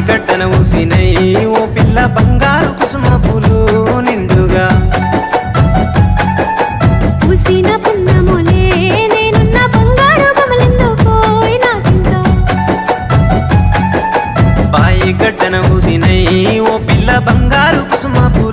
కట్టన ఊసినై ఓ పిల్ల బంగారు కుసుమ పూలు నిండుగా పూసిన పున్నములే నేనున్న బంగారు బొమ్మలెందుకోయ్ నాకింత బాయి కట్టన ఊసినై ఓ పిల్ల బంగారు కుసుమ పూలు